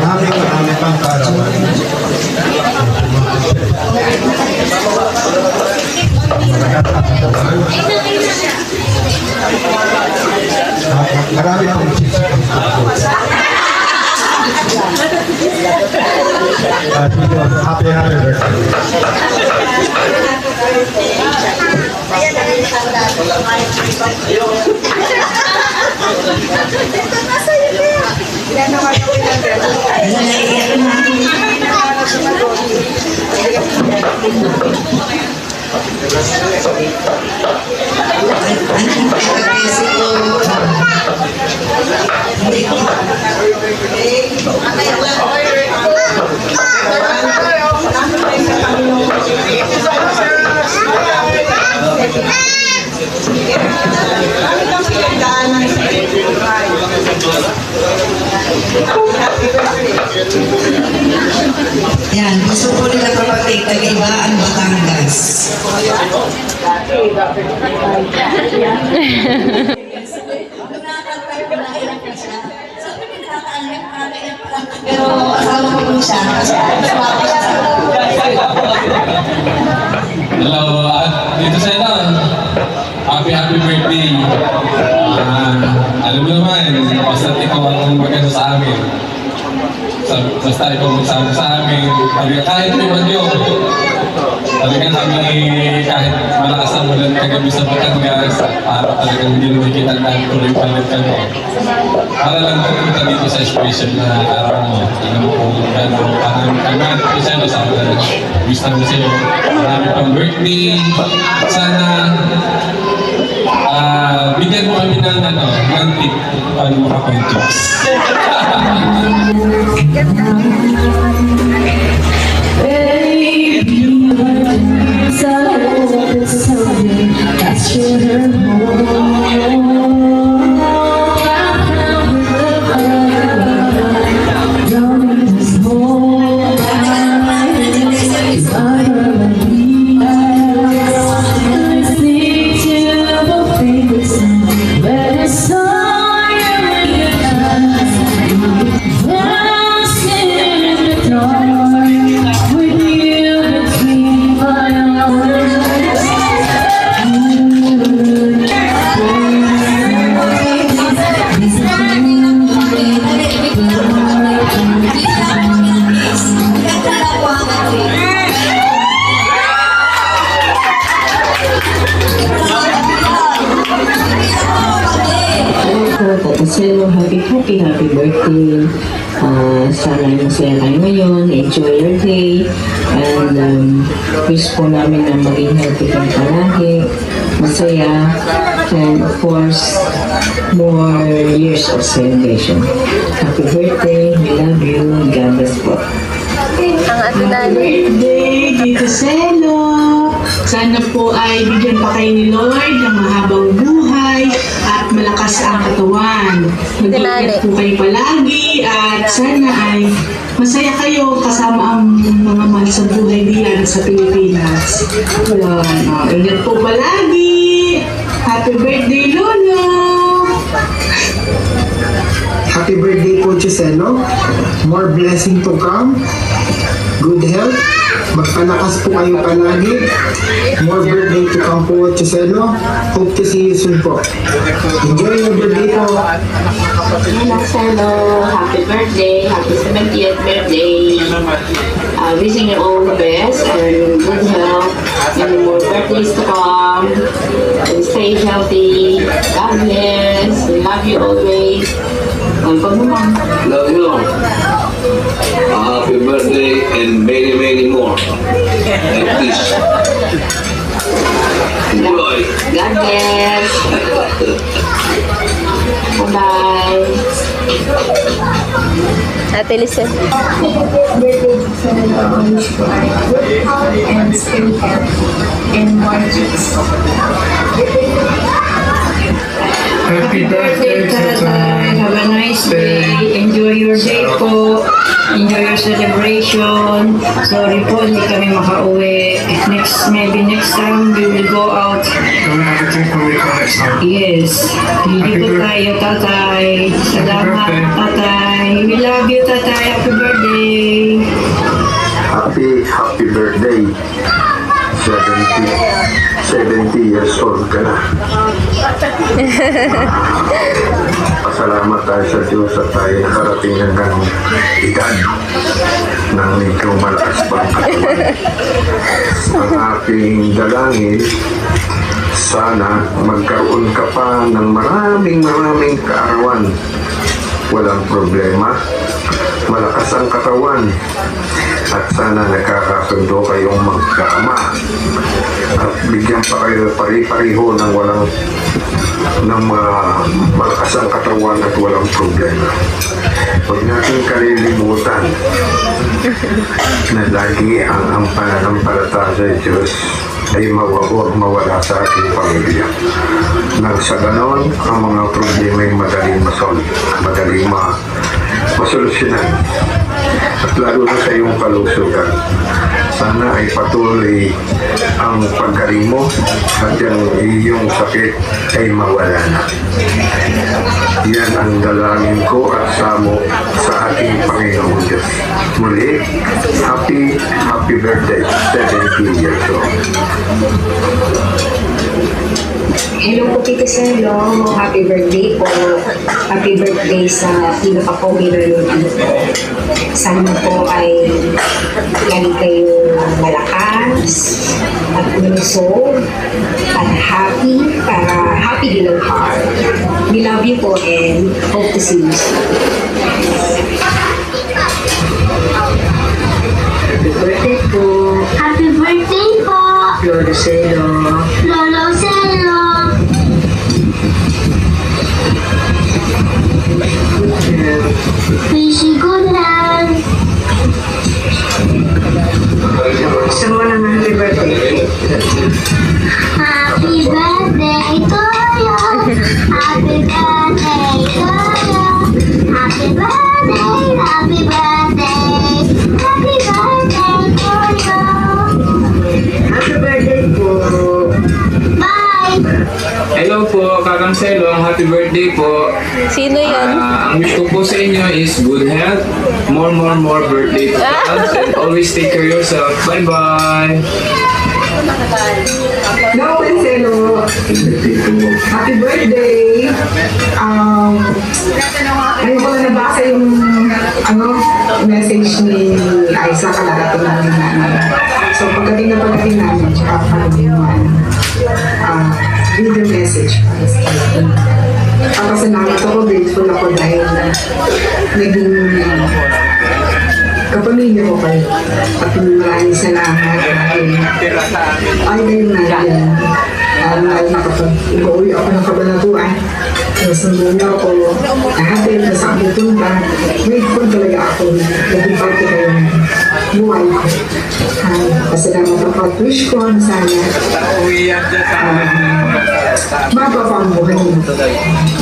Marami pang karawan. Marami pang happy Yan, gusto po nila kapatid, taga-ibaan Batangas. Pero asawa ko po siya. Hello, dito sa ito. Happy birthday. Alam mo naman, basta ikaw ang maganda sa amin. Basta ikaw magsama sa amin. Kahit may bagyo. Talaga kami, kahit malakas ang ulan kagabi sa Batangas, para talagang hindi naman kita na tuloy palit kami. Para lang pupunta dito sa special na araw mo. Tingnan mo kung gano'n parang kagano ko sa'yo sa wish namin sa'yo. Marami pang birthday. Sana bigyan mo kami ng tip paano makakontrol. So, happy birthday. Sana masaya kayo ngayon. Enjoy your day. And wish po namin na maging healthy kayo palagi. Masaya. And of course, more years of celebration. Happy birthday. We love you. God bless po. Happy birthday, Tito Selo. Sana po ay bigyan pa kayo ni Lord ng mahabang buhay at malakas ang katawan. Mag-ingat po kayo palagi at sana ay masaya kayo kasama ang mga mahal sa buhay diyan sa Pilipinas. Ingat po palagi. Happy birthday, Lolo! Happy birthday po, Chiselo. More blessing to come. Good health. Magpalakas po kayo palagi. More birthday to come po, Chiselo. Hope to see you soon po. Enjoy your birthday po. Hello, happy birthday. Happy 70th birthday. Wishing you all the best and good health. Many more birthdays to come. And stay healthy. God bless. We love you always. Love you. Happy birthday and many more. And please enjoy. God bless. Bye-bye. Ate Listen. And stay healthy and more kids. Happy birthday, Tatay. Have a nice day. Enjoy your day po. Enjoy your celebration. Sorry po, hindi kami makauwi. Maybe next time we will go out. Can we have a drink when we come next time? Yes. Hindi po tayo, tatay. Salamat, tatay. We love you, tatay. Happy birthday. Happy birthday. 70 years old ka na. Pasalamat tayo sa Diyos at tayo nakarating hanggang edad ng medyo malakas pang katawan. Ang aking dalangin, sana magkaroon ka pa ng maraming kaarawan. Walang problema. Malakas ang katawan. At sana nagkakasundo kayong magkaama. At bigyan pa kayo pari-pariho ng malakas ang katawan at walang problema. Huwag natin kalilimutan na lagi ang pananampalataya sa Diyos ay huwag mawala sa ating pamilya. Nang sa ganon, ang mga problema ay madaling masolusyonan. At lalo na sa iyong kalusugan. Sana ay patuloy ang paggaling mo at yung iyong sakit ay mawala na. Yan ang dalangin ko at samo sa ating Panginoong Diyos. Muli, happy birthday, 70 years old. Hello po, Tito Selo. Happy birthday po. Happy birthday sa pinaka-pogi na Tito. Sana po ay lagi kayo malakas at lumusog at happy para happy din ang heart. We love you po and hope to see you soon. Happy birthday po. Happy birthday po! Lolo Selo. Lolo Selo! Wish you good health! Gusto mo naman happy birthday. Happy birthday to you! Happy birthday to you! Happy birthday! Happy birthday! Happy birthday to you! Happy birthday po. Bye! Hello po, Kakang Selo. Happy birthday po. Sino yan? Ang wish ko po sa inyo is good health, more birthday to us, and always take care of yourself. Bye-bye! Hello, Selo. Happy birthday. Ngayon ko na nabasa yung message ni Aiza kalarating namin namin. So pagdating namin, tsaka parang yung video message. Kapasalamat ako, grateful ako dahil naging kapamilya ko kayo. At maraming salamat dahil ay kayo natin. Dahil nakapag-uwi ako ng kabanatuan. Nasundo niyo ako, nahatid na sa aking punta. Grateful talaga ako na naging parte kayo ng buhay ko. Pasalamat ako at wish ko na sana mapa pa ang buhay mo.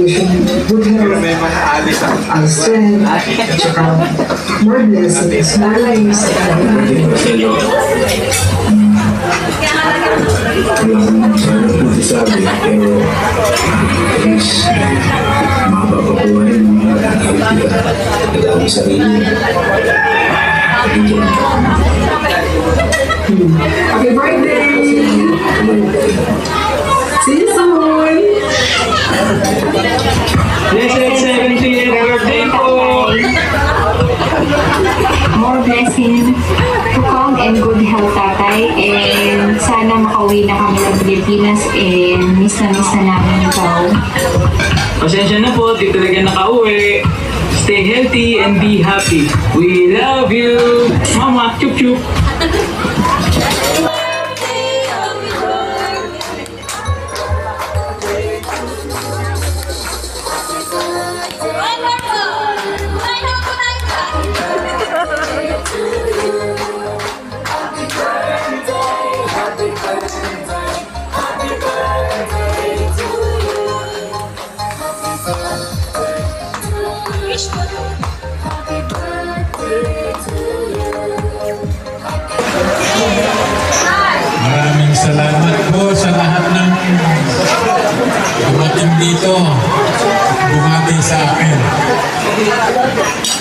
Wish you good health, strength, tsaka more blessings. Lalay sa Sabi, pero please, mapapabuhay mo ang sarili. happy birthday! See you soon! Blessed 70th birthday po! More blessings to come and good health, tatay. And sana makauwi na kami ng Pilipinas and miss na namin ikaw. Pasensya na po, di talaga nakauwi. Stay healthy and be happy. We love you! Mama, chup chup! Happy birthday. Salamat po sa lahat ng dumating dito, bumati sa akin.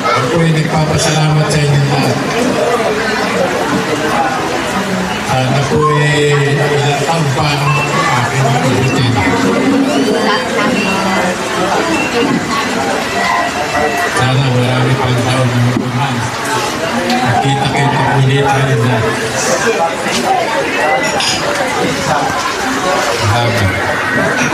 Ako po ay nagpapasalamat sa inyo lahat. Sana po ay ilatag pa ang aking ulitin. Sana marami pang taon ng mabunan. Nakita-kita ulit rin na. Salamat.